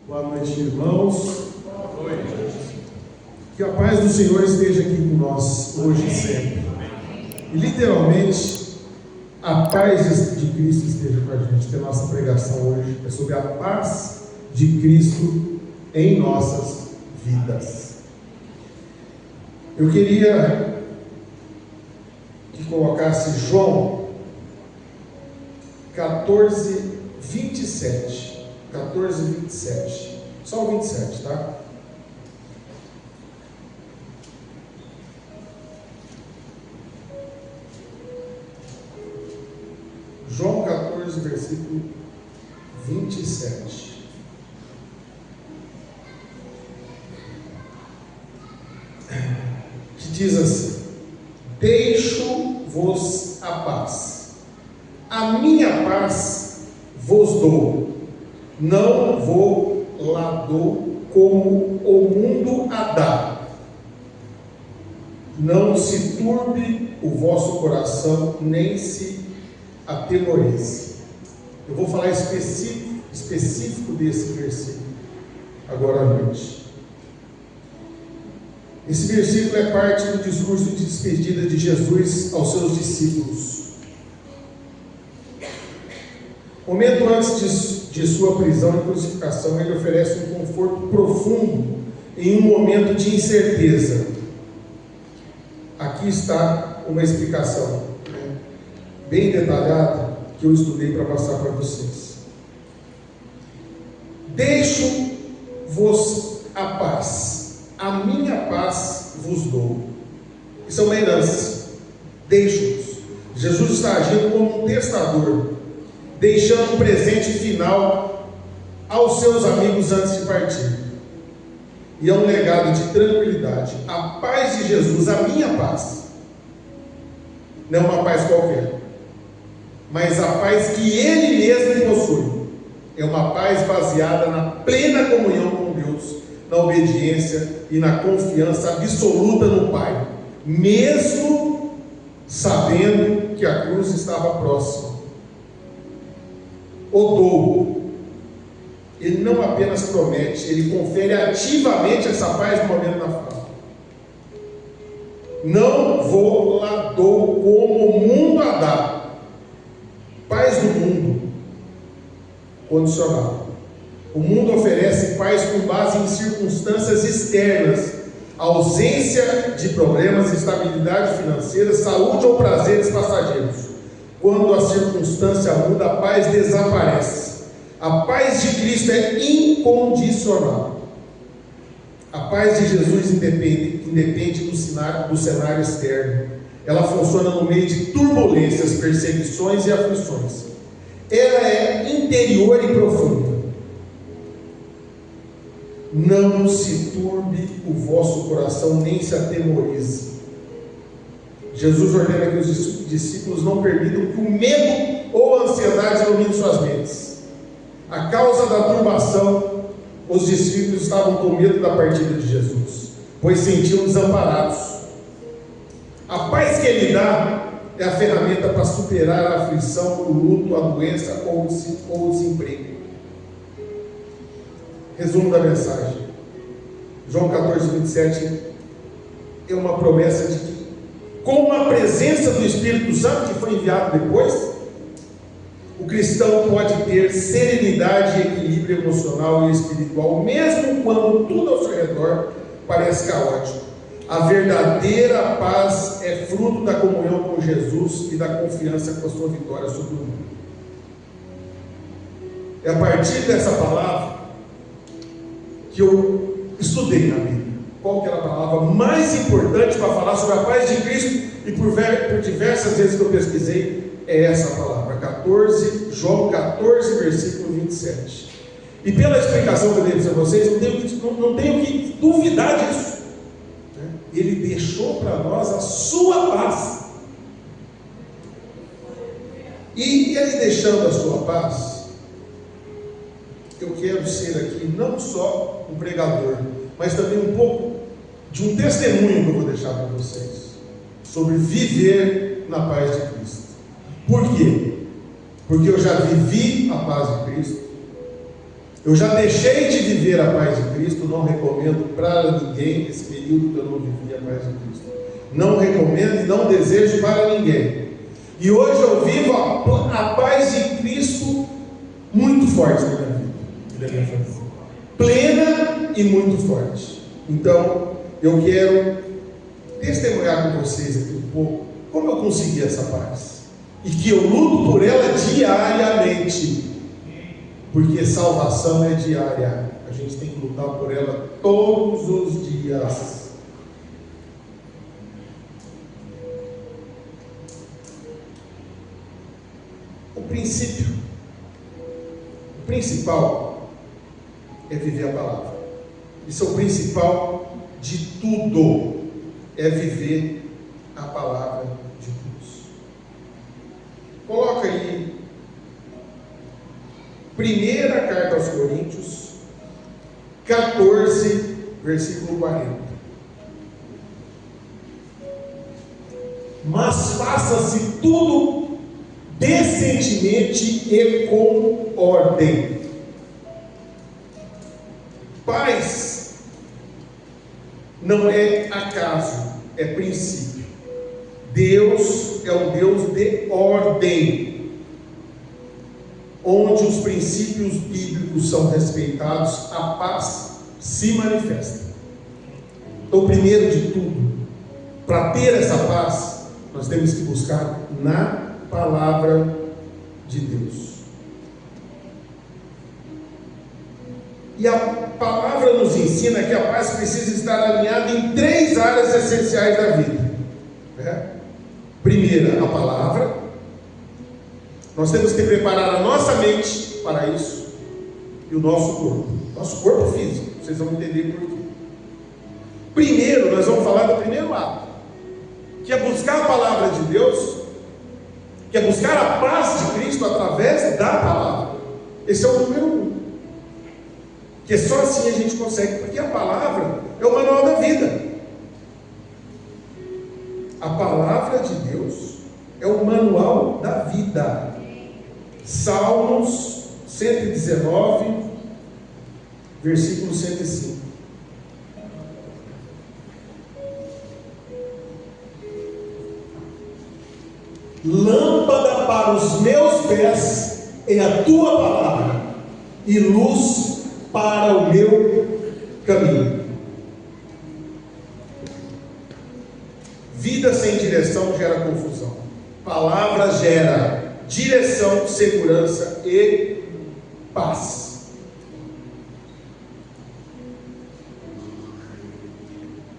Boa noite, irmãos. Boa noite. Que a paz do Senhor esteja aqui com nós, hoje e sempre. E literalmente, a paz de Cristo esteja com a gente. Que a nossa pregação hoje é sobre a paz de Cristo em nossas vidas. Eu queria que colocasse João 14, 27. 14, 27. Só o 27, tá? João 14, versículo 27. Que diz assim: deixo-vos a paz, a minha paz vos dou, não vou lá dou como o mundo a dá. Não se turbe o vosso coração, nem se atemorize. Eu vou falar específico desse versículo agora à noite. Esse versículo é parte do discurso de despedida de Jesus aos seus discípulos. Momento antes de sua prisão e crucificação, ele oferece um conforto profundo em um momento de incerteza. Aqui está uma explicação bem detalhada que eu estudei para passar para vocês. Deixo-vos a paz, a minha paz vos dou. Isso é uma herança. Deixo-vos. Jesus está agindo como um testador, deixando um presente final aos seus amigos antes de partir. E é um legado de tranquilidade. A paz de Jesus, a minha paz, não é uma paz qualquer, mas a paz que Ele mesmo possui. É uma paz baseada na plena comunhão com Deus, na obediência e na confiança absoluta no Pai, mesmo sabendo que a cruz estava próxima. O dou. Ele não apenas promete, ele confere ativamente essa paz no momento da fala. Não vou lá dou como o mundo a dá. Paz do mundo condicional. O mundo oferece paz com base em circunstâncias externas, ausência de problemas, estabilidade financeira, saúde ou prazeres passageiros. Quando a circunstância muda, a paz desaparece. A paz de Cristo é incondicional. A paz de Jesus independe do cenário externo. Ela funciona no meio de turbulências, perseguições e aflições. Ela é interior e profunda. Não se turbe o vosso coração, nem se atemorize. Jesus ordena que os discípulos não permitam que o medo ou a ansiedade ilumine suas mentes. A causa da turbação, os discípulos estavam com medo da partida de Jesus, pois sentiam desamparados. A paz que Ele dá é a ferramenta para superar a aflição, o luto, a doença ou o desemprego. Resumo da mensagem. João 14, 27 é uma promessa de que, com a presença do Espírito Santo que foi enviado depois, o cristão pode ter serenidade e equilíbrio emocional e espiritual, mesmo quando tudo ao seu redor parece caótico. A verdadeira paz é fruto da comunhão com Jesus e da confiança com a sua vitória sobre o mundo. É a partir dessa palavra que eu estudei na Bíblia. Qual que era a palavra mais importante para falar sobre a paz de Cristo? E por diversas vezes que eu pesquisei, é essa palavra, João 14, versículo 27. E pela explicação que eu dei para vocês, não tenho que duvidar disso. Ele deixou para nós a sua paz. E Ele deixando a sua paz, eu quero ser aqui não só um pregador, mas também um pouco de um testemunho que eu vou deixar para vocês sobre viver na paz de Cristo. Por quê? Porque eu já vivi a paz de Cristo, Eu já deixei de viver a paz de Cristo, não recomendo para ninguém esse período que eu não vivi a paz de Cristo. Não recomendo e não desejo para ninguém. E hoje eu vivo a paz de Cristo muito forte na minha vida e na minha família. Plena e muito forte. Então, eu quero testemunhar com vocês aqui um pouco como eu consegui essa paz. E que eu luto por ela diariamente. Porque salvação é diária. A gente tem que lutar por ela todos os dias. O principal é viver a palavra. Isso é o principal de tudo. É viver a palavra de Deus. Coloca aí Primeira carta aos Coríntios 14, versículo 40. Mas faça-se tudo decentemente e com ordem. Paz não é acaso, é princípio. Deus é um Deus de ordem, onde os princípios bíblicos são respeitados, a paz se manifesta. Então, primeiro de tudo, para ter essa paz, nós temos que buscar na palavra de Deus. E a palavra nos ensina que a paz precisa estar alinhada em 3 áreas essenciais da vida. Primeira, a palavra. Nós temos que preparar a nossa mente para isso e o nosso corpo. Nosso corpo físico, vocês vão entender por quê. Primeiro, nós vamos falar do primeiro ato, que é buscar a palavra de Deus, que é buscar a paz de Cristo através da palavra. Esse é o número 1. Que só assim a gente consegue, porque a palavra é o manual da vida. A palavra de Deus é o manual da vida. Salmos 119, versículo 105. Lâmpada para os meus pés é a tua palavra, e luz para o meu caminho. Vida sem direção gera confusão. Palavra gera direção, segurança e paz.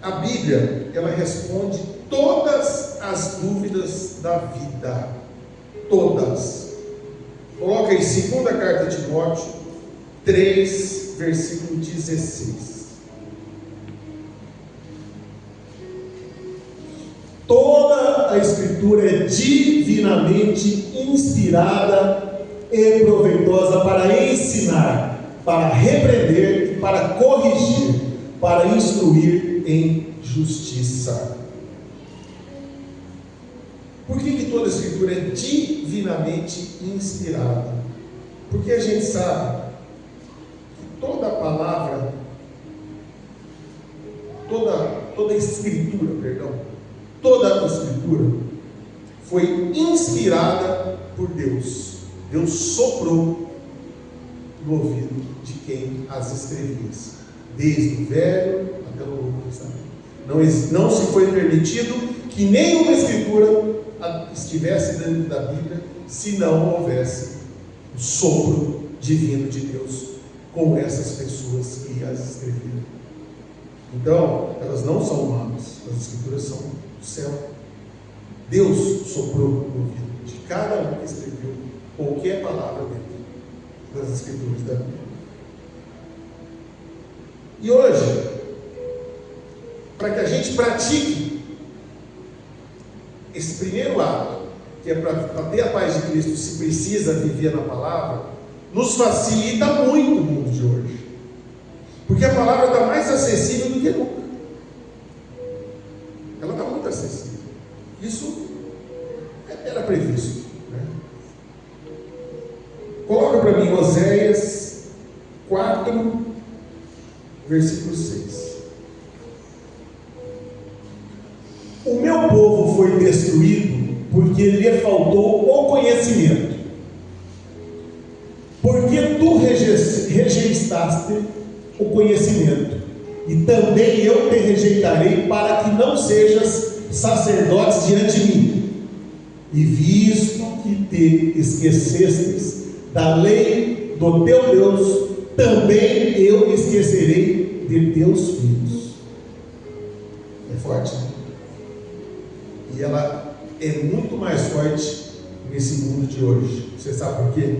A Bíblia, ela responde todas as dúvidas da vida. Todas. Coloca aí 2ª carta de Timóteo 3, versículo 16. Toda a Escritura é divinamente inspirada e proveitosa para ensinar, para repreender e para corrigir, para instruir em justiça. Por que toda a Escritura é divinamente inspirada? Porque a gente sabe que toda a palavra, toda a Escritura, toda a Escritura foi inspirada por Deus. Deus soprou no ouvido de quem as escrevia, desde o Velho até o Novo Testamento. Não se foi permitido que nenhuma Escritura estivesse dentro da Bíblia se não houvesse o sopro divino de Deus com essas pessoas que as escreveram. Então, elas não são humanas, as Escrituras são do céu. Deus soprou no ouvido de cada um que escreveu qualquer palavra dentro das Escrituras da Bíblia. E hoje, para que a gente pratique esse primeiro ato, que é para ter a paz de Cristo, se precisa viver na palavra, nos facilita muito o mundo de hoje, porque a palavra está mais acessível do que nunca. Ela está muito acessível. Isso era previsto, né? Coloca para mim Oséias 4:1. versículo 6. O meu povo foi destruído porque lhe faltou o conhecimento. Porque tu rejeitaste o conhecimento, e também eu te rejeitarei, para que não sejas sacerdotes diante de mim. E visto que te esquecestes da lei do teu Deus, também eu me esquecerei de teus filhos. É forte, né? E ela é muito mais forte nesse mundo de hoje. Você sabe por quê?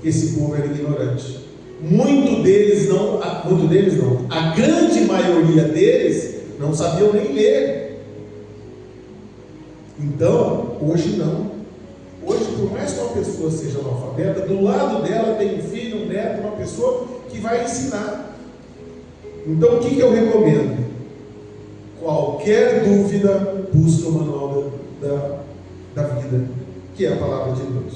Esse povo era ignorante. Muitos deles não, a grande maioria deles não sabiam nem ler. Então, hoje não. Hoje, por mais que uma pessoa seja analfabeta, do lado dela tem um filho, um neto, uma pessoa que vai ensinar. Então, o que eu recomendo? Qualquer dúvida, busca o manual da vida, que é a palavra de Deus.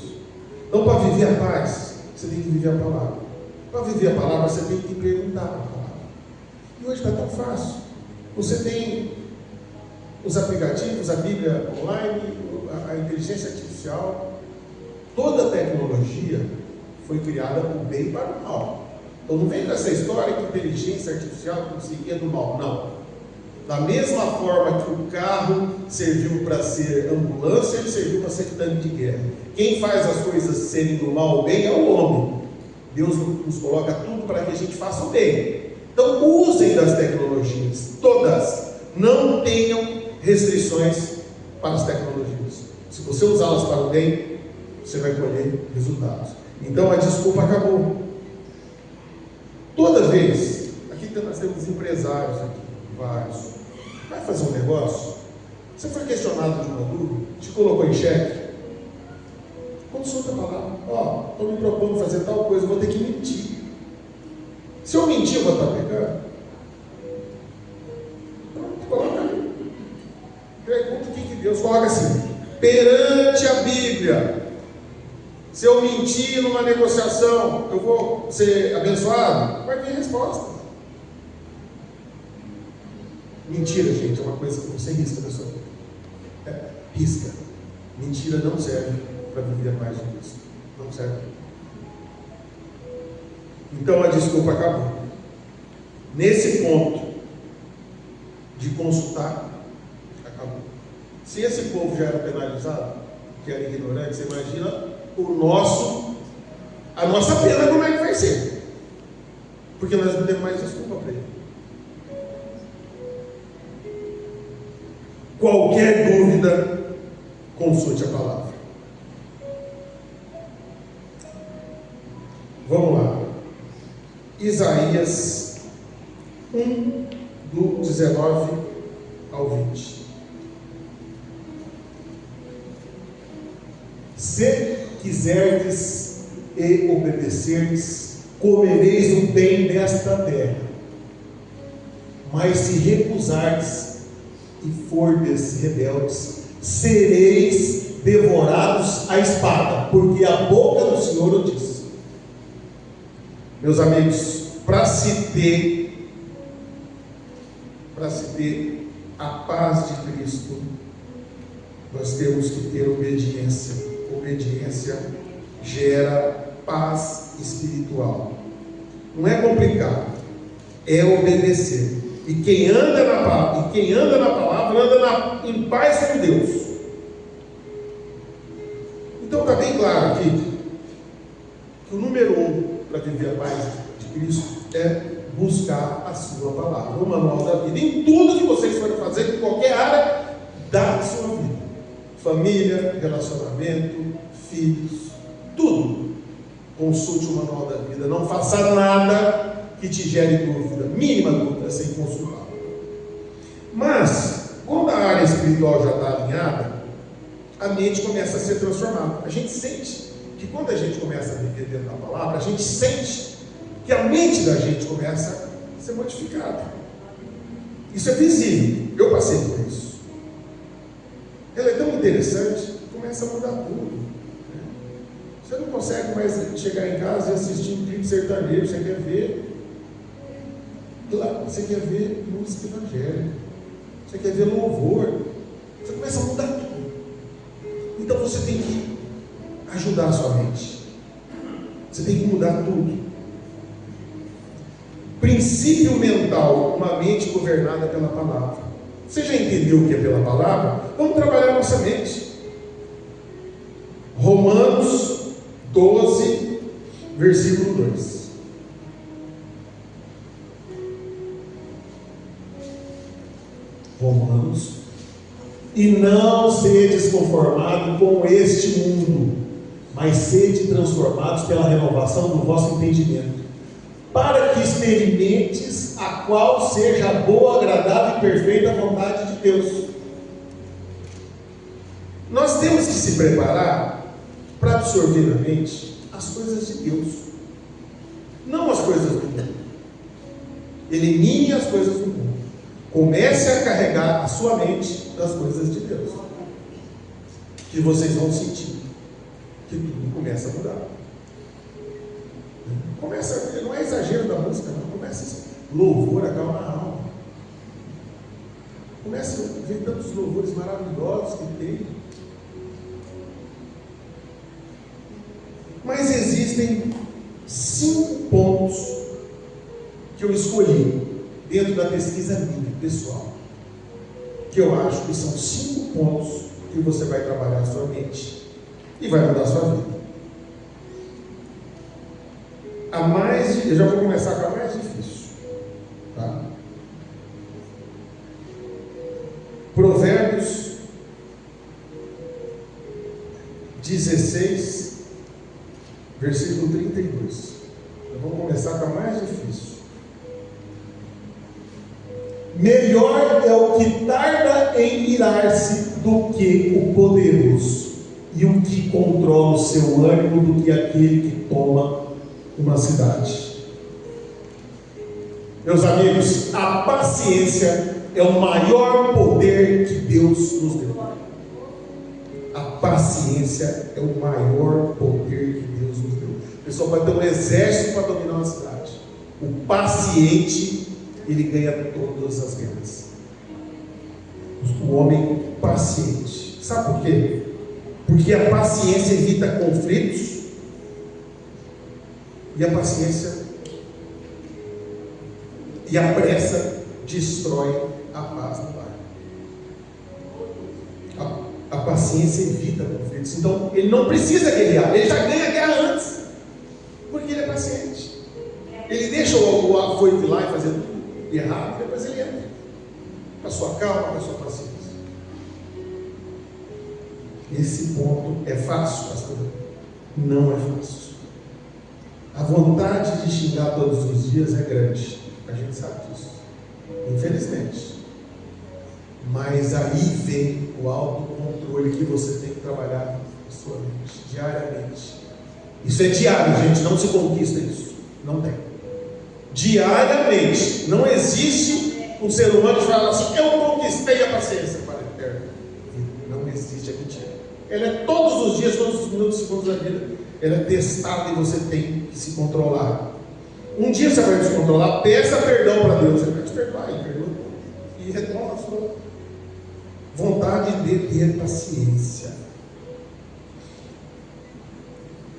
Então, para viver a paz, você tem que viver a palavra. Para viver a palavra, você tem que perguntar a palavra. E hoje está tão fácil. Você tem os aplicativos, a Bíblia online, a inteligência artificial. Toda a tecnologia foi criada para o bem e para o mal. Então não vem com essa história que inteligência artificial conseguia do mal. Não. Da mesma forma que o carro serviu para ser ambulância, ele serviu para ser tanque de guerra. Quem faz as coisas serem do mal ou bem é o homem. Deus nos coloca tudo para que a gente faça o bem. Então usem das tecnologias, todas. Não tenham restrições para as tecnologias. Se você usá-las para o bem, você vai colher resultados. Então a desculpa acabou. Toda vez, aqui nós temos empresários aqui, vários. Vai fazer um negócio? Você foi questionado de uma dúvida? Te colocou em xeque? Consulta a palavra. Ó, estou me propondo fazer tal coisa, vou ter que mentir. Se eu mentir, eu vou estar pecando? Pronto, coloca ali. Pergunta o que Deus coloca assim: perante a Bíblia, se eu mentir numa negociação, eu vou ser abençoado? Vai ter resposta. Mentira, gente, é uma coisa que você risca da sua vida. Risca. Mentira não serve para viver a paz de Cristo. Não serve. Então a desculpa acabou. Nesse ponto de consultar, acabou. Se esse povo já era penalizado, que era ignorante, você imagina a nossa pena como é que vai ser? Porque nós não temos mais desculpa para ele. Qualquer dúvida, consulte a palavra. Vamos lá. Isaías 1, do 19 ao 20. Se quiserdes e obedecerdes, comereis o bem desta terra. Mas se recusardes e fordes rebeldes, sereis devorados à espada, porque a boca do Senhor o diz. Meus amigos, para se ter a paz de Cristo, nós temos que ter obediência. Obediência gera paz espiritual. Não é complicado, é obedecer. E quem anda na palavra anda em paz com Deus. Então está bem claro aqui que o número 1 para viver a paz de Cristo é buscar a sua palavra, o manual da vida, em tudo que vocês forem fazer, em qualquer área da sua vida, família, relacionamento, filhos, tudo. Consulte o manual da vida. Não faça nada que te gere dúvida, mínima dúvida, sem consultar. Mas quando a área espiritual já está alinhada, a mente começa a ser transformada. A gente sente que quando a gente começa a viver dentro da palavra, a gente sente que a mente da gente começa a ser modificada. Isso é visível. Eu passei por isso. Ela é tão interessante que começa a mudar tudo. Você não consegue mais chegar em casa e assistir um clipe sertanejo, você quer ver. Lá, você quer ver música evangélica, você quer ver louvor, você começa a mudar tudo. Então você tem que ajudar a sua mente, você tem que mudar tudo. Princípio mental, uma mente governada pela palavra. Você já entendeu o que é pela palavra? Vamos trabalhar nossa mente. Romanos 12, versículo 2. Romanos: e não sedes conformados com este mundo, mas sede transformados pela renovação do vosso entendimento, para que experimentes a qual seja a boa, agradável e perfeita vontade de Deus. Nós temos que se preparar para absorver na mente as coisas de Deus, não as coisas do mundo. Elimine as coisas do mundo. Comece a carregar a sua mente das coisas de Deus, que vocês vão sentir que tudo começa a mudar. Começa, não é exagero da música, não. Começa assim, louvor, acalma a alma. Começa a ver tantos louvores maravilhosos que tem. Mas existem 5 pontos que eu escolhi dentro da pesquisa minha, pessoal, que eu acho que são 5 pontos que você vai trabalhar a sua mente e vai mudar a sua vida. Eu já vou começar com a mais difícil, tá? Provérbios 16, versículo 32. Vamos começar com a mais difícil. Melhor é o que tarda em irar-se do que o poderoso, e o que controla o seu ânimo do que aquele que toma uma cidade. Meus amigos, a paciência é o maior poder que Deus nos deu. A paciência é o maior poder que Deus nos deu. O pessoal vai ter um exército para dominar uma cidade. O paciente, ele ganha todas as guerras. O homem paciente. Sabe por quê? Porque a paciência evita conflitos. E a paciência e a pressa destrói a paz no lar. A paciência evita conflitos. Então, ele não precisa guerrear, ele já ganha a guerra antes, porque ele é paciente. Ele deixa o afoito lá e fazer tudo errado, e depois ele entra com a sua calma, com a sua paciência. Esse ponto é fácil, pastor? Não é fácil. A vontade de xingar todos os dias é grande, a gente sabe disso, infelizmente. Mas aí vem o autocontrole que você tem que trabalhar na sua mente, diariamente. Isso é diário, gente, não se conquista isso, não tem. Diariamente, não existe um ser humano que fala assim: eu conquistei a paciência para a eterna. Não existe, é mentira. Ela é todos os dias, todos os minutos, segundos da vida. Ela é testada e você tem que se controlar. Um dia você vai descontrolar, peça perdão para Deus, ele vai te perdoar, ele perdoa, e retoma a sua vontade de ter paciência,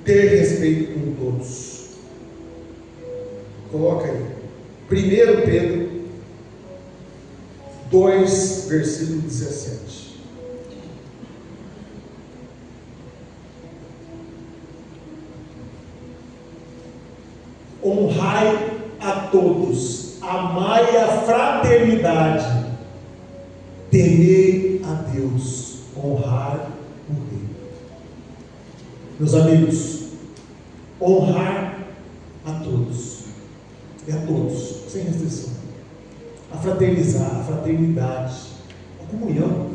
ter respeito com todos. Coloca aí 1 Pedro 2, versículo 17. Honrai a todos, amai a fraternidade, temei a Deus, honrar o rei. Meus amigos, honrar a todos, é a todos, sem restrição. A fraternizar, a fraternidade, a comunhão,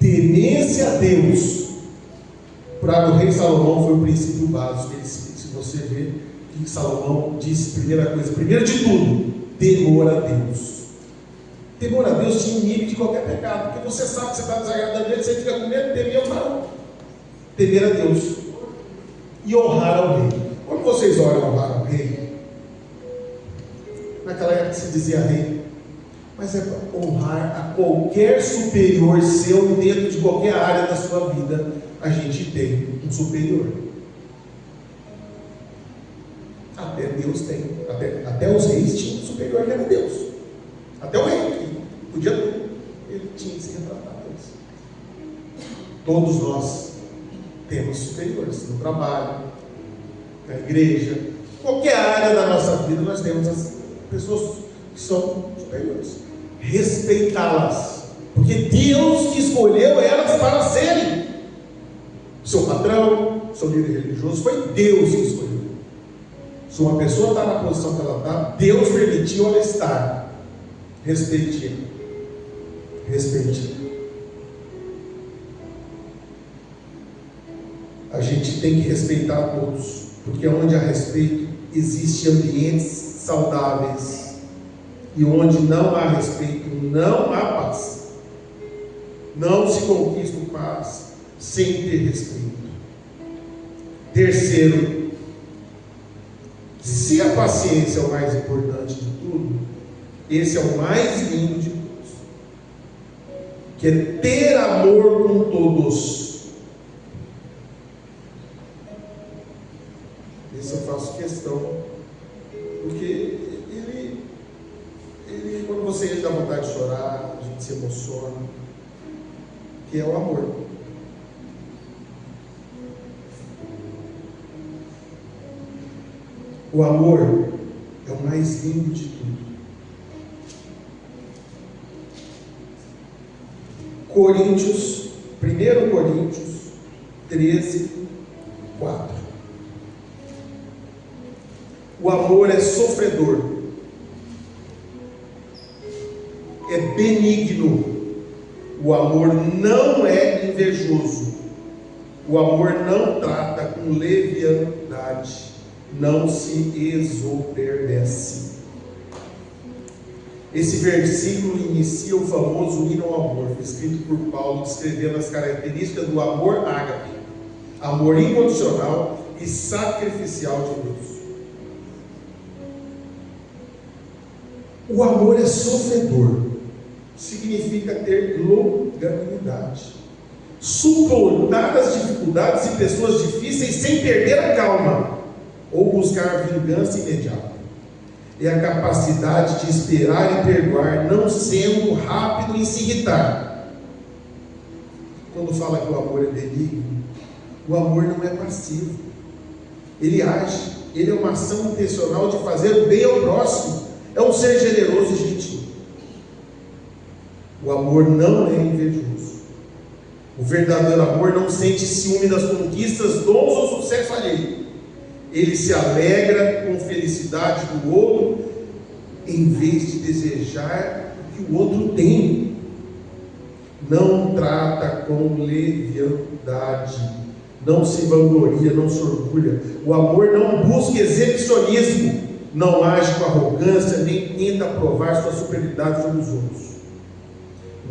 temência a Deus. Para o rei Salomão foi o princípio básico. Se você ver que Salomão disse, primeira coisa, primeiro de tudo, temor a Deus. Temor a Deus te inibe de qualquer pecado, porque você sabe que você está desagradando ele, você fica com medo, temer não. Temer a Deus e honrar ao rei. Quando vocês olham honrar ao rei, naquela época se dizia rei, mas é para honrar a qualquer superior seu dentro de qualquer área da sua vida. A gente tem um superior. Até Deus tem, até os reis tinham um superior que era Deus. Até o rei, que podia tudo, ele tinha que se retratar a Deus. Todos nós temos superiores no trabalho, na igreja, qualquer área da nossa vida nós temos as pessoas que são superiores. Respeitá-las, porque Deus que escolheu elas para serem. Seu patrão, seu líder religioso, foi Deus que escolheu. Se uma pessoa está na posição que ela está, Deus permitiu ela estar. Respeite. Respeite. A gente tem que respeitar todos, porque onde há respeito, existem ambientes saudáveis, e onde não há respeito, não há paz. Não se conquista paz sem ter respeito. Terceiro, se a paciência é o mais importante de tudo, esse é o mais lindo de todos, que é ter amor com todos. Esse eu faço questão, porque ele quando você dá vontade de chorar, a gente se emociona, que é o amor. O amor é o mais lindo de tudo. 1 Coríntios 13, 4. O amor é sofredor, é benigno, o amor não é invejoso, o amor não trata com leviandade, não se exoberdece. Esse versículo inicia o famoso hino ao amor, escrito por Paulo, descrevendo as características do amor ágape, amor incondicional e sacrificial de Deus. O amor é sofredor, significa ter longanimidade, suportar as dificuldades e pessoas difíceis sem perder a calma ou buscar vingança imediata. É a capacidade de esperar e perdoar, não sendo rápido em se irritar. Quando fala que o amor é benigno, o amor não é passivo, ele age, ele é uma ação intencional de fazer o bem ao próximo. É um ser generoso e gentil. O amor não é invejoso. O verdadeiro amor não sente ciúme das conquistas, dons ou sucesso alheio. Ele se alegra com a felicidade do outro, em vez de desejar o que o outro tem. Não trata com leviandade, não se vangloria, não se orgulha. O amor não busca exibicionismo, não age com arrogância, nem tenta provar sua superioridade sobre os outros.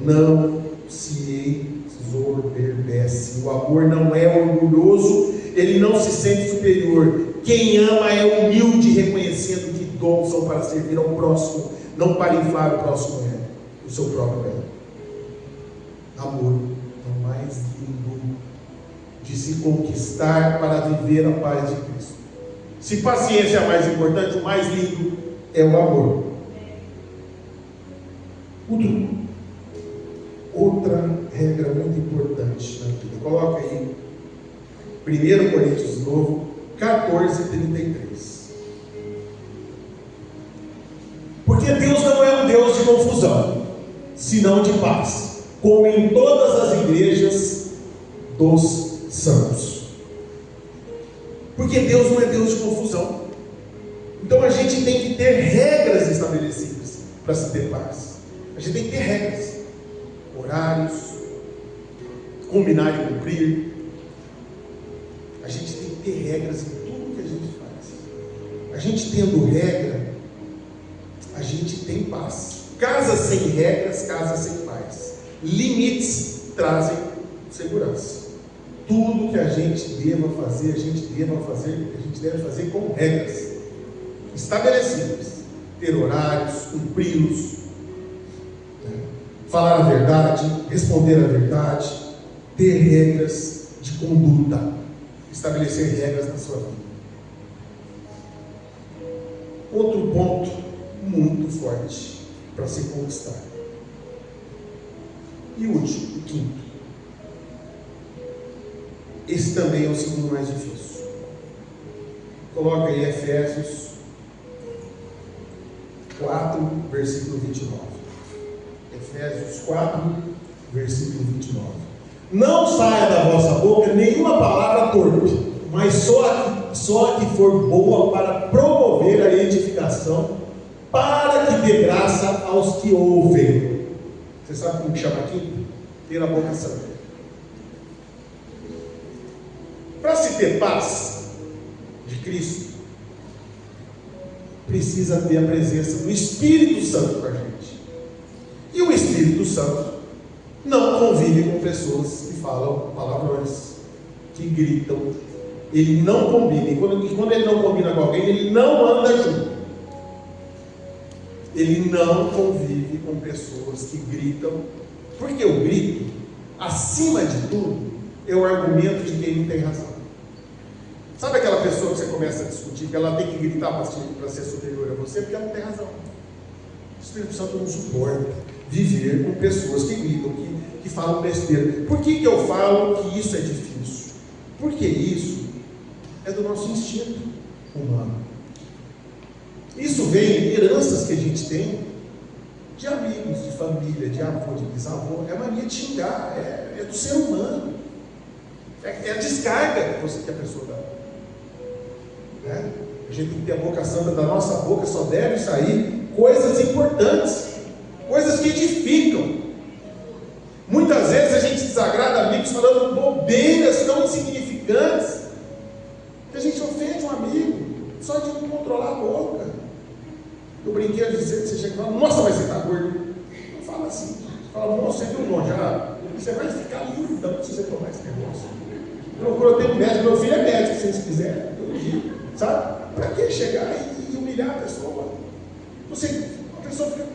Não se exorbece. O amor não é orgulhoso, ele não se sente superior. Quem ama é humilde, reconhecendo que dons são para servir ao próximo, não para inflar o próximo o seu próprio ego. Amor é o mais lindo de se conquistar para viver a paz de Cristo. Se paciência é a mais importante, o mais lindo é o amor. Outra regra muito importante na vida. Coloca aí 1 Coríntios de novo, 14:33. Porque Deus não é um Deus de confusão, senão de paz, como em todas as igrejas dos santos. Porque Deus não é Deus de confusão. Então a gente tem que ter regras estabelecidas para se ter paz. A gente tem que ter regras, horários, combinar e cumprir. A gente tem que ter regras em tudo que a gente faz. A gente tendo regra, a gente tem paz. Casa sem regras, casa sem paz. Limites trazem segurança. Tudo que a gente deva fazer, a gente deve fazer com regras estabelecidas, ter horários, cumpri-los, né? Falar a verdade, responder a verdade, ter regras de conduta, estabelecer regras na sua vida. Outro ponto muito forte para se conquistar. E o último, o quinto. Esse também é o segundo mais difícil. Coloca aí Efésios 4, versículo 29. Efésios 4, versículo 29. Não saia da vossa boca nenhuma palavra torpe, mas só a que for boa para promover a edificação, para que dê graça aos que ouvem. Você sabe como que chama aqui? Ter a boca santa. Para se ter paz de Cristo, precisa ter a presença do Espírito Santo com a gente. E o Espírito Santo não convive com pessoas que falam palavrões, que gritam. Ele não combina. E quando ele não combina com alguém, ele não anda junto. Ele não convive com pessoas que gritam. Porque o grito, acima de tudo, é o argumento de quem não tem razão. Sabe aquela pessoa que você começa a discutir, que ela tem que gritar para ser superior a você, porque ela não tem razão. O Espírito Santo não suporta viver com pessoas que gritam, que falam besteira. Por que eu falo que isso é difícil? Porque isso é do nosso instinto humano. Isso vem em heranças que a gente tem de amigos, de família, de avô, de bisavô. É a mania de xingar, é do ser humano. É a descarga que a pessoa dá. Né? A gente tem que ter a boca santa. Da nossa boca só deve sair coisas importantes, coisas que edificam. Muitas vezes a gente desagrada amigos falando bobeiras tão insignificantes, que a gente ofende um amigo só de não controlar a boca. Eu brinquei a dizer que você chega e fala: nossa, mas você está gordo. Não fala assim. Você fala: moço, você viu bom já? Você vai ficar lindo, não precisa tomar esse negócio. Eu tenho um médico, meu filho é médico, se vocês quiserem, todo dia, sabe? Para que chegar e humilhar a pessoa? A pessoa fica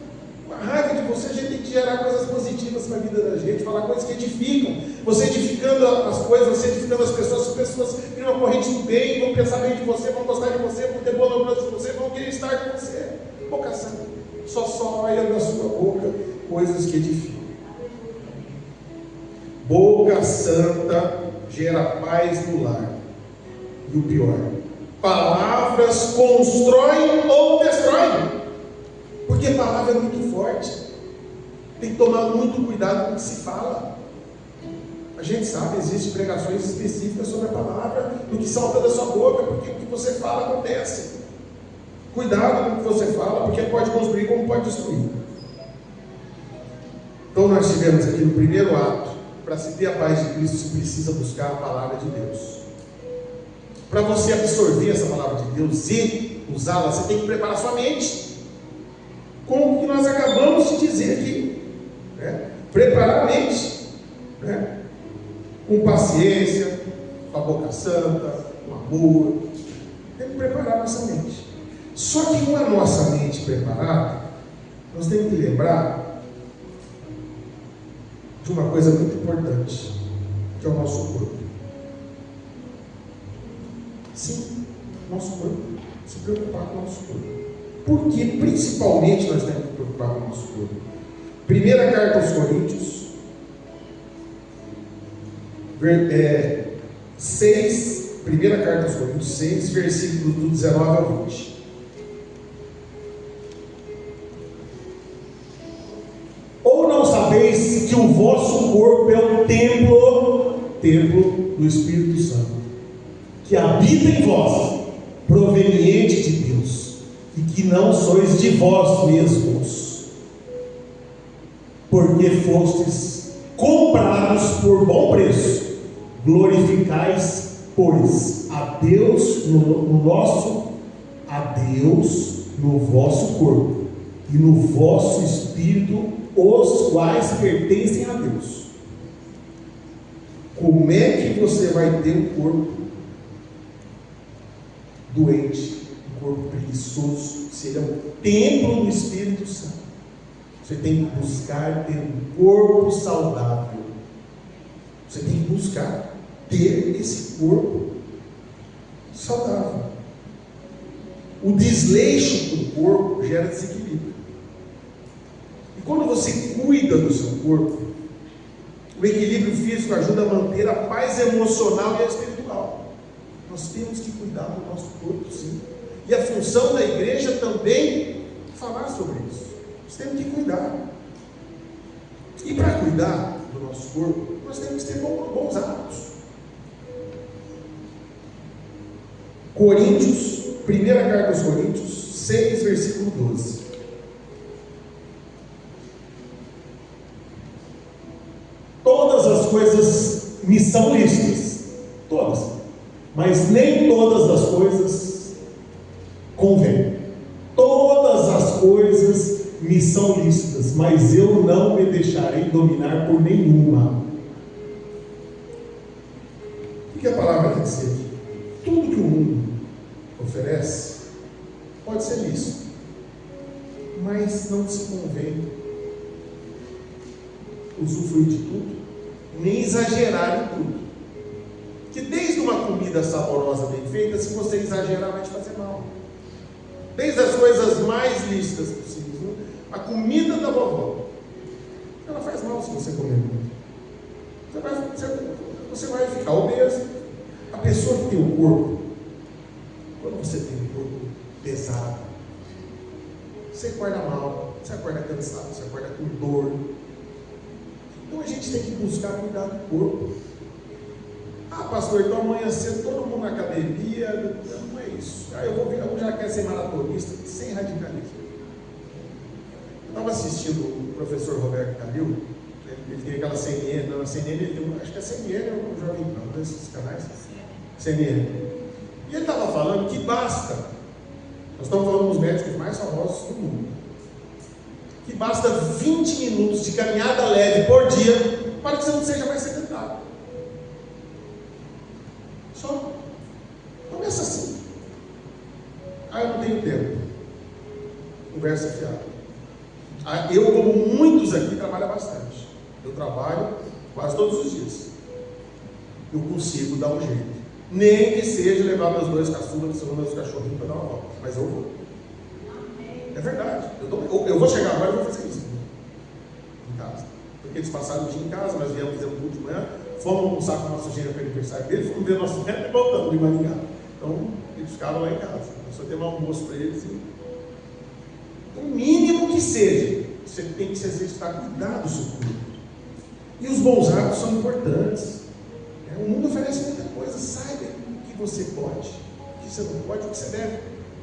com a raiva de você. A gente tem que gerar coisas positivas na vida da gente, falar coisas que edificam. Você edificando as coisas, você edificando as pessoas criam uma corrente do bem, vão pensar bem de você, vão gostar de você, vão ter boa lembrança de você, vão querer estar com você. Boca santa, só saia da sua boca coisas que edificam. Boca santa gera paz no lar. E o pior, palavras constroem ou destroem. Porque a palavra é muito forte. Tem que tomar muito cuidado com o que se fala. A gente sabe, existem pregações específicas sobre a palavra, do que salta da sua boca, porque o que você fala acontece. Cuidado com o que você fala, porque pode construir como pode destruir. Então nós tivemos aqui no primeiro ato: para se ter a paz de Cristo, você precisa buscar a palavra de Deus. Para você absorver essa palavra de Deus e usá-la, você tem que preparar sua mente, como que nós acabamos de dizer aqui, né? Preparar a mente, né? Com paciência, com a boca santa, com amor. Tem que preparar a nossa mente. Só que com a nossa mente preparada, nós temos que lembrar de uma coisa muito importante, que é o nosso corpo. Sim, nosso corpo. Se preocupar com o nosso corpo. Por que principalmente nós temos que preocupar com o nosso corpo? Primeira carta aos Coríntios, 6, primeira carta aos Coríntios 6, versículos do 19 ao 20. Ou não sabeis que o vosso corpo é o templo do Espírito Santo, que habita em vós, proveniente de Deus, e que não sois de vós mesmos, porque fostes comprados por bom preço. Glorificais, pois, a Deus no vosso corpo e no vosso espírito, os quais pertencem a Deus. Como é que você vai ter um corpo doente, um corpo preguiçoso, se ele é um templo do Espírito Santo. Você tem que buscar ter um corpo saudável. Você tem que buscar ter esse corpo saudável. O desleixo do corpo gera desequilíbrio. E quando você cuida do seu corpo, o equilíbrio físico ajuda a manter a paz emocional e a espiritual. Nós temos que cuidar do nosso corpo, sim. E a função da igreja também é falar sobre isso. Nós temos que cuidar. E para cuidar do nosso corpo, nós temos que ter bons hábitos. Coríntios, primeira carta aos Coríntios, 6, versículo 12. Todas as coisas me são lícitas, todas, mas nem todas as coisas convêm. Todas as coisas me são lícitas, mas eu não me deixarei dominar por nenhuma. O que a palavra quer dizer aqui? Tudo que o mundo oferece pode ser lícito, mas não se convém usufruir de tudo, nem exagerar em tudo. Que desde uma comida saborosa bem feita, se você exagerar, vai te fazer mal. Desde as coisas mais lícitas possíveis, né? A comida da vovó, ela faz mal se você comer muito. Você vai ficar obeso. A pessoa que tem um corpo, quando você tem um corpo pesado, você acorda mal, você acorda cansado, você acorda com dor. Então a gente tem que buscar cuidar do corpo. Ah, pastor, então amanhã cedo todo mundo na academia. Não é isso. Eu já quero ser maratonista, sem radicalismo. Eu estava assistindo o professor Roberto Calil. Ele tem aquela CNN, não, a CNN, ele tem, acho que a CNN é o Jovem Pan, desses canais. CNN. E ele estava falando que basta, nós estamos falando dos médicos mais famosos do mundo, que basta 20 minutos de caminhada leve por dia para que você não seja mais sedentário. Só. Começa assim. Ah, eu não tenho tempo. Conversa fiada. Ah, eu, como muitos aqui, trabalho bastante. Eu trabalho quase todos os dias. Eu consigo dar um jeito. Nem que seja levar meus dois caçulas, meus cachorrinhos para dar uma volta. Mas eu vou. É verdade. Eu vou chegar agora e vou fazer isso. Em casa. Porque eles passaram o dia em casa, nós viemos fazer um culto de manhã, fomos almoçar com o nosso genro para o aniversário dele, fomos ver nosso neto e voltamos de Maringá. Então, eles ficaram lá em casa. Eu só tenho um almoço para eles. O mínimo que seja, você tem que se exercitar, cuidar do seu corpo. E os bons hábitos são importantes. O mundo oferece muita coisa. Saiba o que você pode, o que você não pode, o que você deve.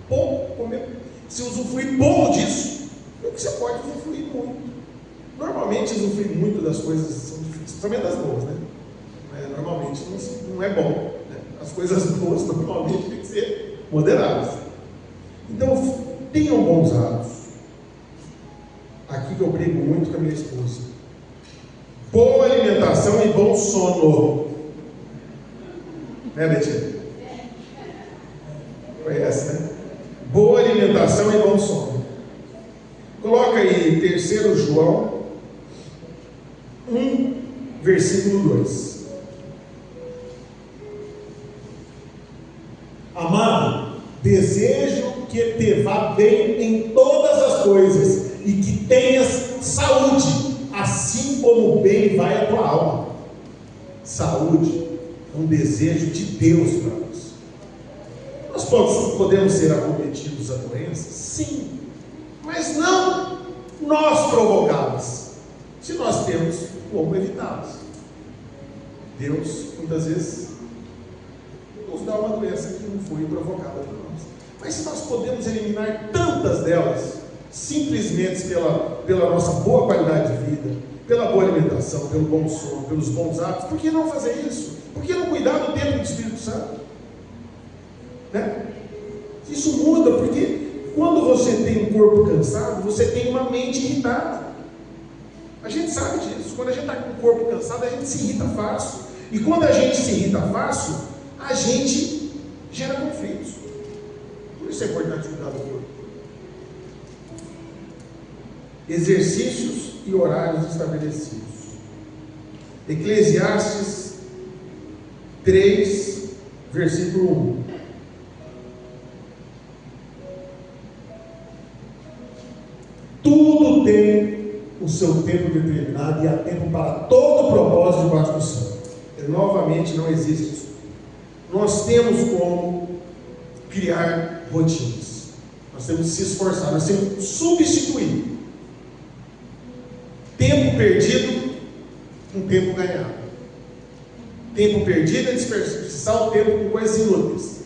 Pouco comer. Se usufruir pouco disso, o que você pode usufruir muito. Normalmente usufruir muito das coisas são difíceis, principalmente das boas, né? Normalmente não é bom, né? As coisas boas normalmente tem que ser moderadas. Então tenham bons hábitos. Aqui que eu brigo muito com a minha esposa: boa alimentação e bom sono. Né, Betinha? Conhece, né? Boa alimentação e bom sono. Coloca aí 3 João 1, versículo 2. Amado, desejo que te vá bem em todas as coisas e que tenhas saúde, assim como bem vai a tua alma. Saúde é um desejo de Deus para nós. Nós podemos ser acometidos a doenças? Sim, mas não nós provocá-las, se nós temos como evitá-las. Deus, muitas vezes, nos dá uma doença que não foi provocada por nós. Mas se nós podemos eliminar tantas delas, simplesmente pela nossa boa qualidade de vida, pela boa alimentação, pelo bom sono, pelos bons hábitos, por que não fazer isso? Por que não cuidar do templo do Espírito Santo? Né? Isso muda, porque quando você tem um corpo cansado, você tem uma mente irritada. A gente sabe disso. Quando a gente está com o corpo cansado, a gente se irrita fácil. E quando a gente se irrita fácil, a gente gera conflitos. Por isso é importante cuidar do corpo. Exercícios e horários estabelecidos. Eclesiastes 3, versículo 1. Tudo tem o seu tempo determinado e há tempo para todo propósito debaixo do céu. Novamente, não existe isso. Nós temos como criar rotinas. Nós temos que se esforçar, nós temos que substituir tempo perdido com tempo ganhado. Tempo perdido é desperdiçar o tempo com coisas inúteis.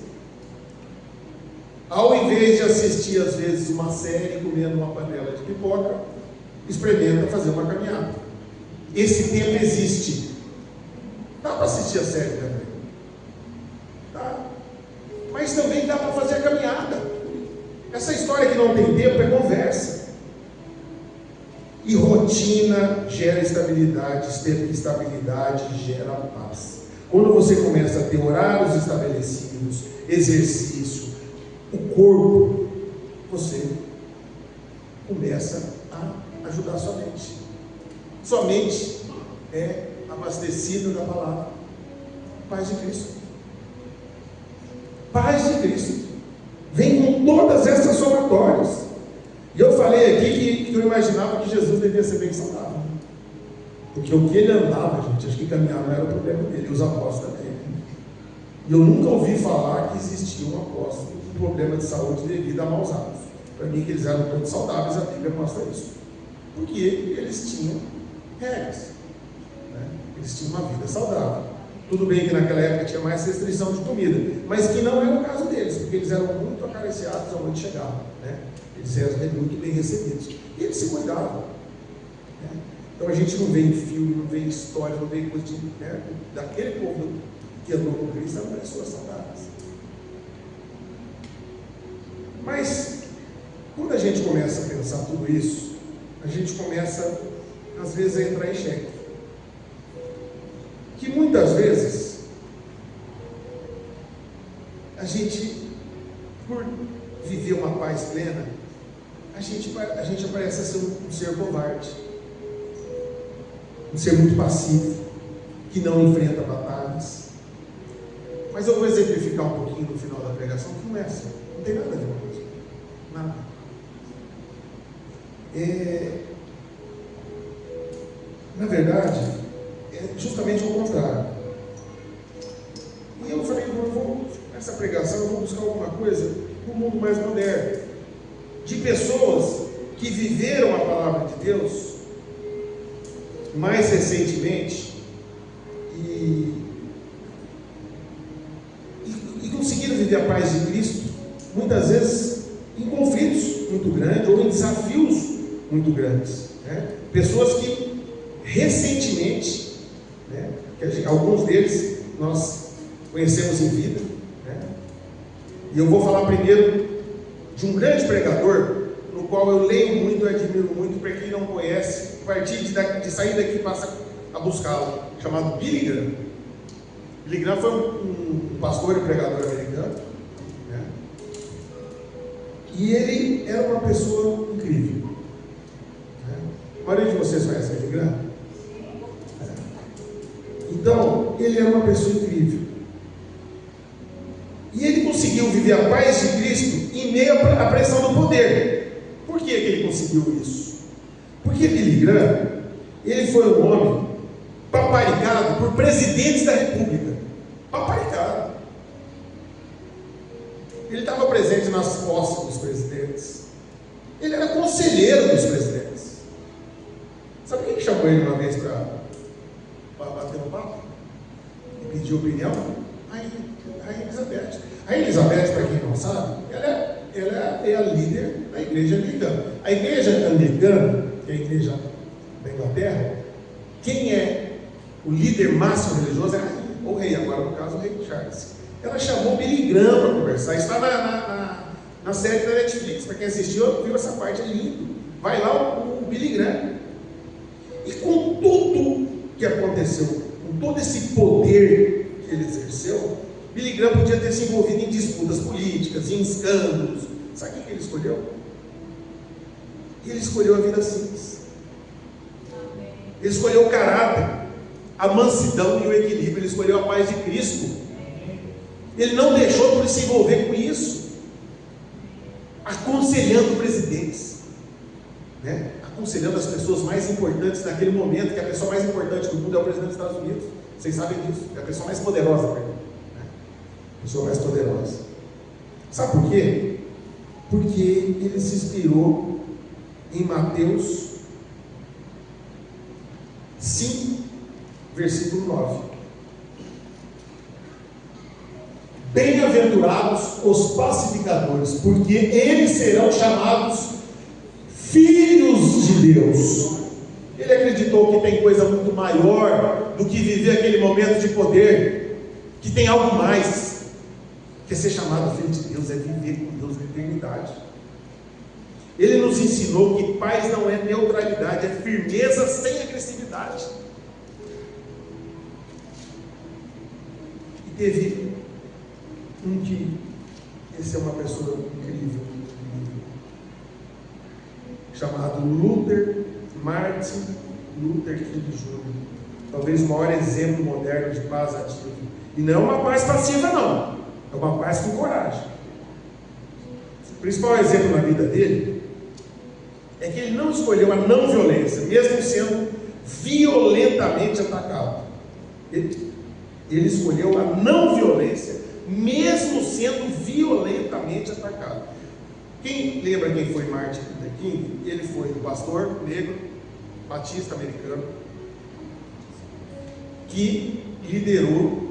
Ao invés de assistir às vezes uma série comendo uma panela de pipoca, experimenta fazer uma caminhada. Esse tempo existe. Dá para assistir a série também. Tá? Mas também dá para fazer a caminhada. Essa história que não tem tempo é conversa. E rotina gera estabilidade gera paz. Quando você começa a ter horários estabelecidos, exercício, o corpo, você começa a ajudar a sua mente. Sua mente é abastecida da palavra. Paz de Cristo. Paz de Cristo. Vem com todas essas somatórias. E eu falei aqui que eu imaginava que Jesus devia ser bem saudável. Porque o que ele andava, gente, acho que caminhar não era o problema dele, e os apóstolos também. E eu nunca ouvi falar que existia um apóstolo com problema de saúde devido a maus hábitos. Para mim, que eles eram todos saudáveis, a Bíblia mostra isso. Porque eles tinham regras. Eles tinham uma vida saudável. Tudo bem que naquela época tinha mais restrição de comida, mas que não era o caso deles, porque eles eram muito acariciados aonde chegavam, eles eram muito bem recebidos, e eles se cuidavam, Então a gente não vê em filme, não vê em história, não vê coisa daquele povo que andou com Cristo, eram pessoas saudáveis. Mas quando a gente começa a pensar tudo isso, a gente começa às vezes a entrar em xeque. Que muitas vezes a gente, por viver uma paz plena, a gente parece ser um ser covarde, um ser muito passivo, que não enfrenta batalhas. Mas eu vou exemplificar um pouquinho no final da pregação, que não é assim, não tem nada a ver com isso, nada. Na verdade, é justamente o contrário. E eu falei, nessa pregação eu vou buscar alguma coisa no mundo mais moderno, de pessoas que viveram a palavra de Deus mais recentemente e conseguiram viver a paz de Cristo, muitas vezes em conflitos muito grandes ou em desafios muito grandes, Pessoas que recentemente, alguns deles nós conhecemos em vida, e eu vou falar primeiro de um grande pregador, no qual eu leio muito e admiro muito. Para quem não conhece, a partir de sair daqui passa a buscá-lo, chamado Billy Graham. Billy Graham foi um pastor e pregador americano, e ele era uma pessoa incrível. A maioria de vocês conhece Billy Graham? Então, ele era uma pessoa incrível. E ele conseguiu viver a paz de Cristo em meio à pressão do poder. Por que ele conseguiu isso? Porque Billy Graham, ele foi um homem paparicado por presidentes da República. Paparicado. Ele estava presente nas posses dos presidentes. Ele era conselheiro dos presidentes. Sabe quem chamou ele uma vez para bater um papo? E pediu opinião? A Elizabeth. A Elizabeth, para quem não sabe, ela é a líder da igreja anglicana. A igreja anglicana, que é a igreja da Inglaterra, quem é o líder máximo religioso é a rainha, ou o rei, agora no caso o rei Charles. Ela chamou Billy Graham para conversar. Está na série da Netflix. Para quem assistiu, viu essa parte, é lindo. Vai lá o Billy Graham. E com tudo que aconteceu, com todo esse poder que ele exerceu, Billy Graham podia ter se envolvido em disputas políticas, em escândalos. Sabe o que ele escolheu? Ele escolheu a vida simples. Ele escolheu o caráter, a mansidão e o equilíbrio. Ele escolheu a paz de Cristo. Ele não deixou por se envolver com isso, aconselhando presidentes, né? Aconselhando as pessoas mais importantes naquele momento, que a pessoa mais importante do mundo é o presidente dos Estados Unidos. Vocês sabem disso, é a pessoa mais poderosa, né? A pessoa mais poderosa. Sabe por quê? Porque ele se inspirou em Mateus 5, versículo 9. Bem-aventurados os pacificadores, porque eles serão chamados filhos de Deus. Ele acreditou que tem coisa muito maior do que viver aquele momento de poder, que tem algo mais, que ser chamado filho de Deus é viver com Deus na eternidade. Ele nos ensinou que paz não é neutralidade, é firmeza sem agressividade. E teve esse é uma pessoa incrível, chamado Martin Luther King Jr., talvez o maior exemplo moderno de paz ativa. E não é uma paz passiva, não, é uma paz com coragem. O principal exemplo na vida dele é que ele não escolheu a não violência, mesmo sendo violentamente atacado. Ele escolheu a não violência, mesmo sendo violentamente atacado. Quem lembra quem foi Martin Luther King? Ele foi um pastor negro, batista americano, que liderou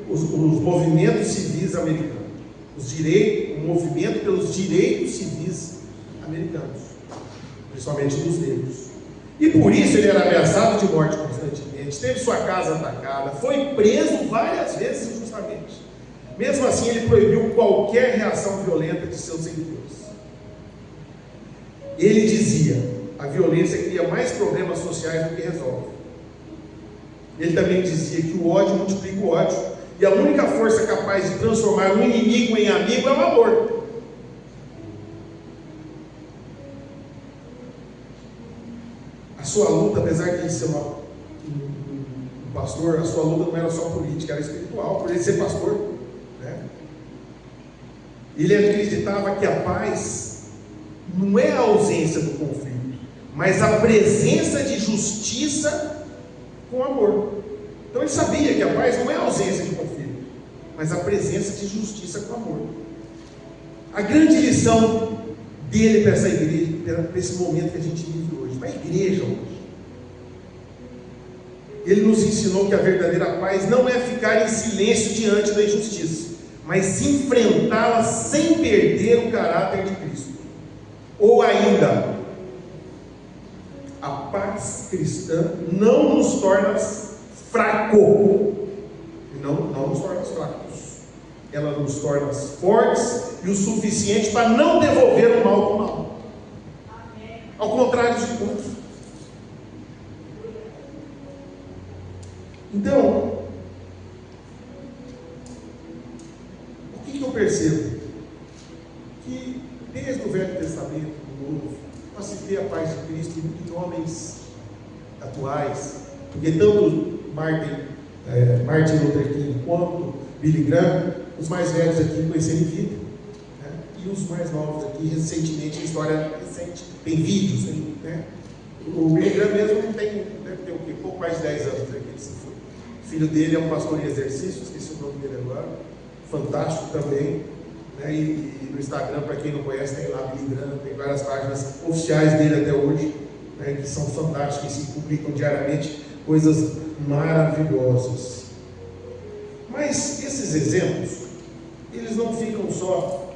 os movimentos civis americanos, o movimento pelos direitos civis americanos, principalmente dos negros. E por isso ele era ameaçado de morte constantemente, teve sua casa atacada, foi preso várias vezes injustamente. Mesmo assim, ele proibiu qualquer reação violenta de seus seguidores. Ele dizia: a violência cria mais problemas sociais do que resolve. Ele também dizia que o ódio multiplica o ódio, e a única força capaz de transformar um inimigo em amigo é o amor. A sua luta, apesar de ele ser um pastor, a sua luta não era só política, era espiritual, por ele ser pastor, né? Ele acreditava que a paz não é a ausência do conflito, mas a presença de justiça com amor. Então ele sabia que a paz não é a ausência de conflito, mas a presença de justiça com amor. A grande lição dele para essa igreja, para esse momento que a gente vive hoje, para a igreja hoje, ele nos ensinou que a verdadeira paz não é ficar em silêncio diante da injustiça, mas enfrentá-la sem perder o caráter de Cristo. Ou ainda, a paz cristã não nos torna fracos, não nos torna fracos, ela nos torna fortes e o suficiente para não devolver o mal com o mal. Ao contrário de tudo. Então, o que eu percebo? Que desde o Velho Testamento, do Novo, nós citei a paz de Cristo em homens atuais, porque tanto Martin Luther King quanto Billy Graham, os mais velhos aqui conheceram em vida, né? E os mais novos aqui, recentemente, história recente, tem vídeos, né? O Billy Graham mesmo não tem, deve ter o quê? Pouco mais de 10 anos aqui, ele se foi. O filho dele é um pastor em exercício, esqueci o nome dele agora, fantástico também, né? E no Instagram, para quem não conhece, tem lá Billy Graham, tem várias páginas oficiais dele até hoje, né? Que são fantásticas, que se publicam diariamente coisas maravilhosas. Mas esses exemplos, eles não ficam só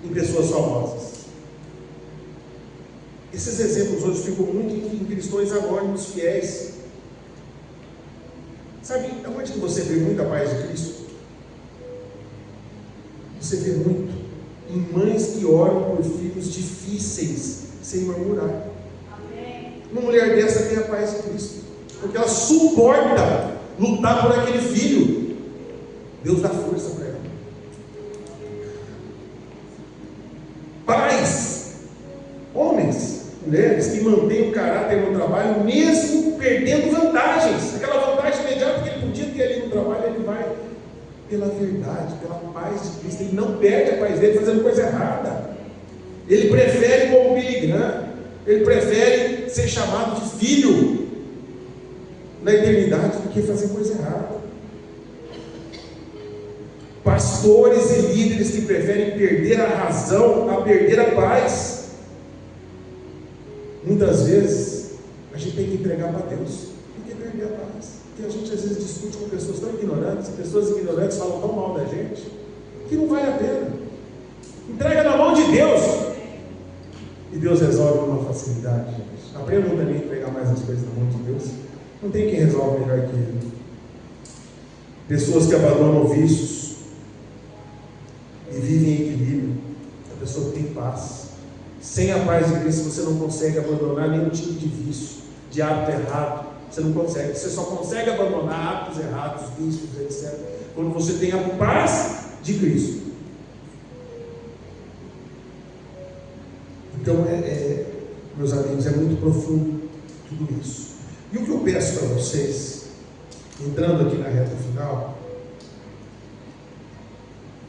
em pessoas famosas. Esses exemplos hoje ficam muito em cristãos anônimos, fiéis. Sabe, onde que você vê muita paz de Cristo? Você vê muito em mães que oram por filhos difíceis, sem murmurar. Uma mulher dessa tem a paz de Cristo, porque ela suporta lutar por aquele filho. Deus dá força para ela. Pais, homens, mulheres que mantêm o caráter no trabalho, mesmo perdendo vantagens. Aquela vantagem imediata que ele podia ter ali no trabalho, ele vai pela verdade, pela paz de Cristo. Ele não perde a paz dele fazendo coisa errada. Ele prefere como Billy Graham, ele prefere ser chamado de filho na eternidade do que fazer coisa errada. Pastores e líderes que preferem perder a razão a perder a paz. Muitas vezes a gente tem que entregar para Deus, tem que perder a paz, porque a gente às vezes discute com pessoas tão ignorantes, pessoas ignorantes falam tão mal da gente, que não vale a pena. Entrega na mão de Deus, e Deus resolve com uma facilidade, gente. Aprendam também a entregar mais as coisas na mão de Deus. Não tem quem resolve melhor que Ele. Pessoas que abandonam vícios e vivem em equilíbrio, a pessoa que tem paz. Sem a paz de Cristo você não consegue abandonar nenhum tipo de vício, de hábito errado. Você não consegue. Você só consegue abandonar hábitos errados, vícios, etc., quando você tem a paz de Cristo. Então, meus amigos, é muito profundo tudo isso. E o que eu peço para vocês, entrando aqui na reta final,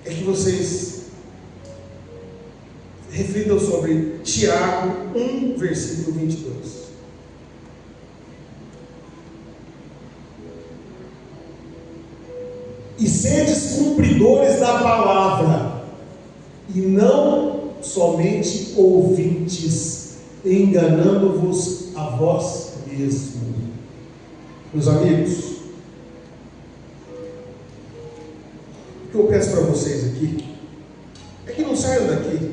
é que vocês reflitam sobre Tiago 1, versículo 22. E sedes cumpridores da palavra, e não somente ouvintes, enganando-vos a vós mesmos. Meus amigos, o que eu peço para vocês aqui é que não saiam daqui,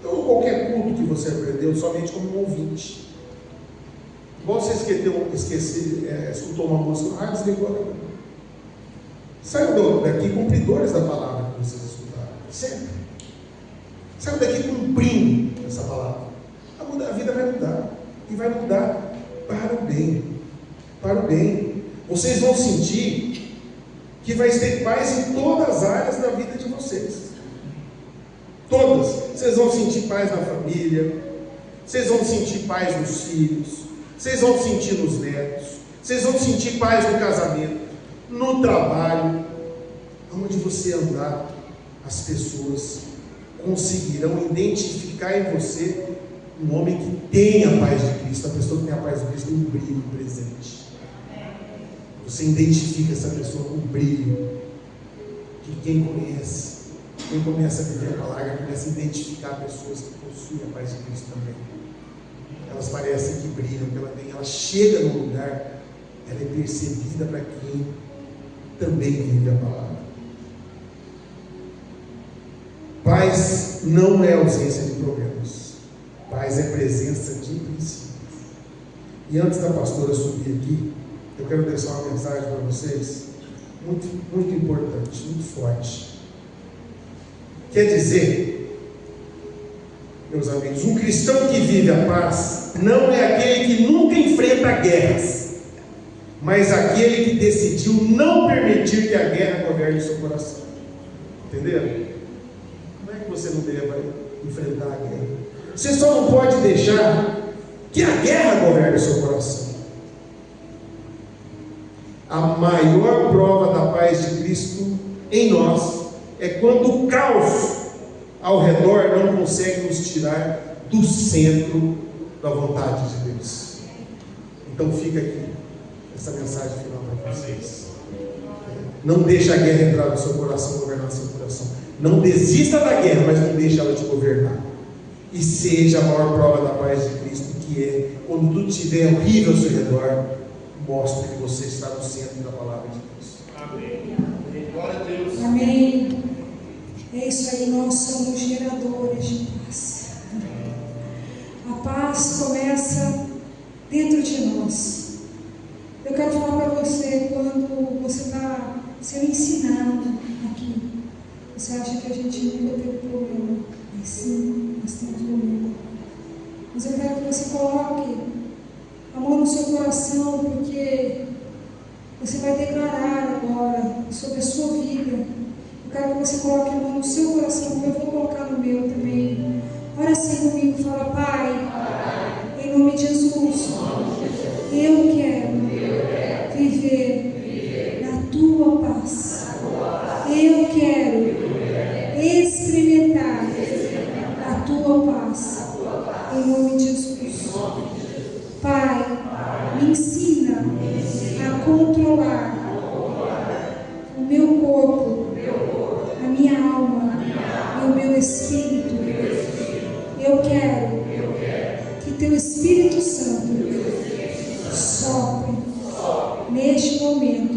ou qualquer culto que você aprendeu, somente como um ouvinte. Igual você escutou uma música, desligou agora. Saiam daqui cumpridores da palavra que vocês escutaram, sempre. Saiam daqui cumprindo essa palavra. A vida vai mudar, e vai mudar para o bem. Para o bem. Vocês vão sentir que vai ter paz em todas as áreas da vida de vocês. Todas. Vocês vão sentir paz na família, vocês vão sentir paz nos filhos, vocês vão sentir nos netos, vocês vão sentir paz no casamento, no trabalho. Onde você andar, as pessoas conseguirão identificar em você um homem que tem a paz de Cristo. A pessoa que tem a paz de Cristo tem um brilho presente. Você identifica essa pessoa com um brilho que quem começa a viver a palavra, começa a identificar pessoas que possuem a paz de Cristo também. Elas parecem que brilham, que ela chega no lugar, ela é percebida para quem também vive a palavra. Paz não é ausência de problemas. Paz é presença de princípios. E antes da pastora subir aqui, eu quero deixar uma mensagem para vocês muito, muito importante, muito forte. Quer dizer, meus amigos, um cristão que vive a paz não é aquele que nunca enfrenta guerras, mas aquele que decidiu não permitir que a guerra governe o seu coração. Entenderam? Como é que você não deve enfrentar a guerra? Você só não pode deixar que a guerra governe o seu coração. A maior prova da paz de Cristo em nós é quando o caos ao redor não consegue nos tirar do centro da vontade de Deus. Então fica aqui essa mensagem final para vocês. Não deixe a guerra entrar no seu coração, governar o seu coração. Não desista da guerra, mas não deixe ela te governar. E seja a maior prova da paz de Cristo, que é quando tudo estiver horrível ao seu redor, mostre que você está no centro da palavra de Deus. Amém. Glória a Deus. Amém. É isso aí, nós somos geradores de paz. A paz começa dentro de nós. Eu quero falar para você, quando você está sendo ensinado aqui, você acha que a gente nunca teve problema. Mas sim, nós temos problema. Mas eu quero que você coloque a mão no seu coração, porque você vai declarar agora sobre a sua vida. Eu quero que você coloque a mão no seu coração, como eu vou colocar no meu também. Ora assim comigo, fala: Pai, em nome de Jesus, eu quero viver na tua paz. Eu quero experimentar a tua paz. Em nome de Jesus. Pai, me ensina a controlar o meu corpo, a minha alma e o meu espírito. Eu quero que teu Espírito Santo sopre neste momento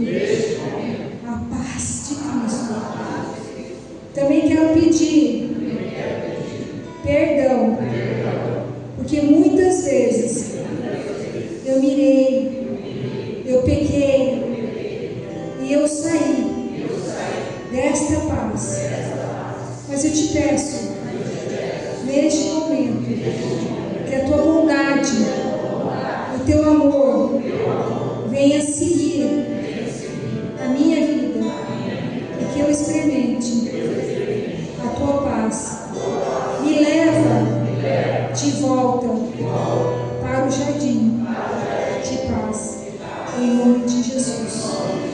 a paz de Cristo. Também quero pedir perdão, porque muitas vezes eu mirei, eu pequei e eu saí desta paz. Mas eu te peço, neste momento, que a tua bondade, o teu amor venha seguir a minha vida e que eu experimente a tua paz. Me leva de volta para o jardim de paz, em nome de Jesus.